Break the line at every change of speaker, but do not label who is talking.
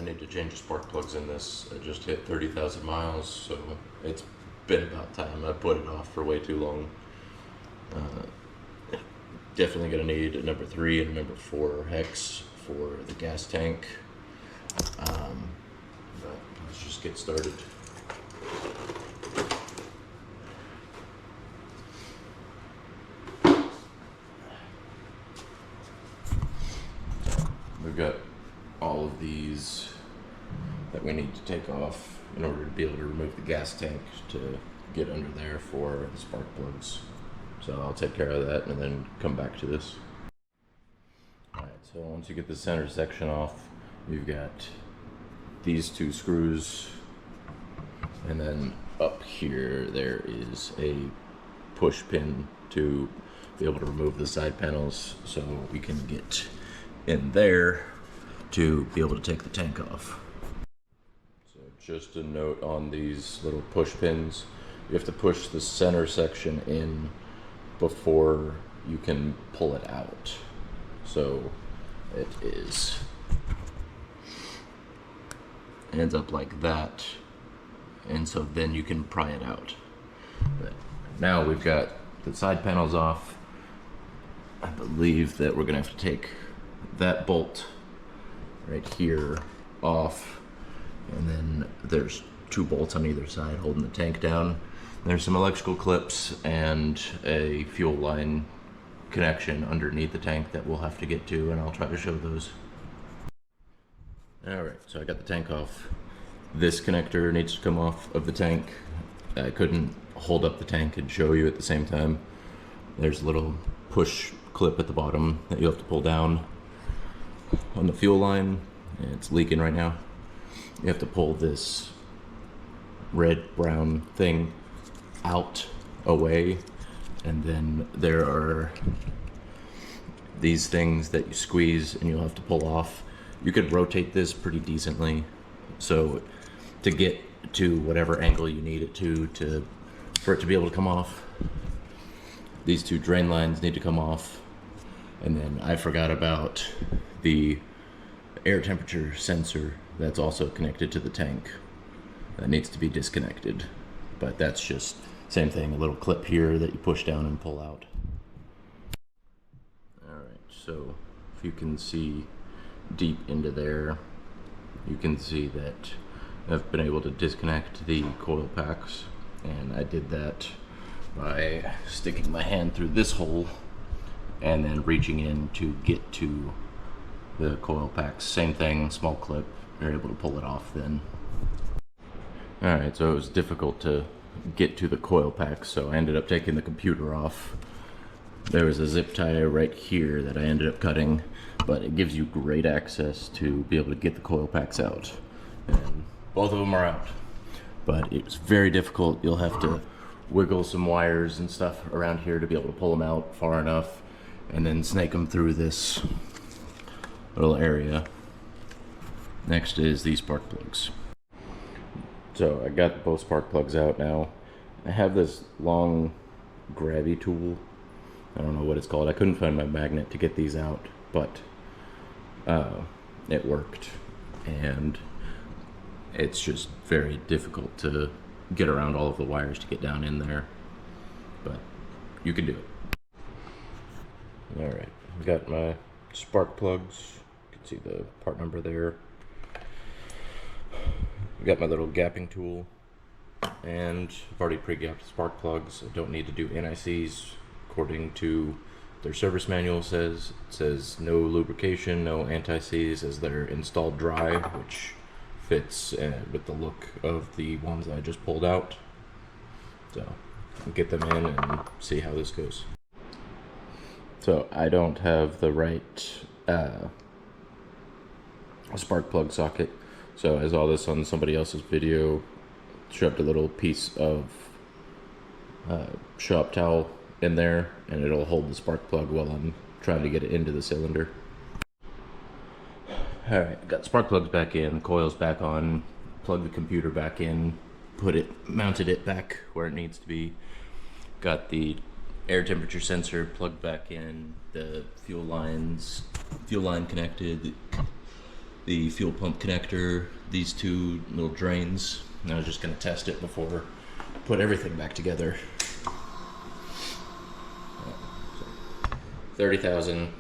I need to change the spark plugs in this. I just hit 30,000 miles, so it's been about time. I put it off for way too long. Definitely gonna need a number 3 and a number 4 hex for the gas tank. But let's just get started. We've got all of these that we need to take off in order to be able to remove the gas tank to get under there for the spark plugs. So I'll take care of that and then come back to this. Alright, so once you get the center section off, you've got these 2 screws, and then up here there is a push pin to be able to remove the side panels so we can get in there to be able to take the tank off. So just a note on these little push pins, you have to push the center section in before you can pull it out. So it ends up like that, and so then you can pry it out. But now we've got the side panels off. I believe that we're gonna have to take that bolt right here off, and then there's 2 bolts on either side holding the tank down. There's some electrical clips and a fuel line connection underneath the tank that we'll have to get to, and I'll try to show those. Alright, so I got the tank off. This connector needs to come off of the tank. I couldn't hold up the tank and show you at the same time. There's a little push clip at the bottom that you have to pull down on the fuel line. It's leaking right now. You have to pull this red brown thing out, away, and then there are these things that you squeeze and you'll have to pull off. You could rotate this pretty decently, so to get to whatever angle you need it to for it to be able to come off. These 2 drain lines need to come off, and then I forgot about the air temperature sensor that's also connected to the tank. That needs to be disconnected, but that's just same thing, a little clip here that you push down and pull out. Alright, so if you can see deep into there, you can see that I've been able to disconnect the coil packs, and I did that by sticking my hand through this hole and then reaching in to get to the coil packs. Same thing, small clip, you're able to pull it off then. Alright, so it was difficult to get to the coil packs, so I ended up taking the computer off. There was a zip tie right here that I ended up cutting, but it gives you great access to be able to get the coil packs out. And both of them are out, but it's very difficult. You'll have to wiggle some wires and stuff around here to be able to pull them out far enough, and then snake them through this little area. Next is these spark plugs. So I got both spark plugs out now. I have this long grabby tool. I don't know what it's called. I couldn't find my magnet to get these out, but it worked. And it's just very difficult to get around all of the wires to get down in there, but you can do it. Alright, I've got my spark plugs. You can see the part number there. I've got my little gapping tool, and I've already pre-gapped the spark plugs. I don't need to do NICs. According to their service manual, it says no lubrication, no anti-seize, as they're installed dry, which fits with the look of the ones that I just pulled out. So I'll get them in and see how this goes. So I don't have the right spark plug socket. So I saw this on somebody else's video, shoved a little piece of shop towel in there, and it'll hold the spark plug while I'm trying to get it into the cylinder. Alright, got spark plugs back in, coils back on, plug the computer back in, mounted it back where it needs to be. Got the air temperature sensor plugged back in, the fuel line connected, the fuel pump connector, these two little drains. And I was just going to test it before put everything back together. 30,000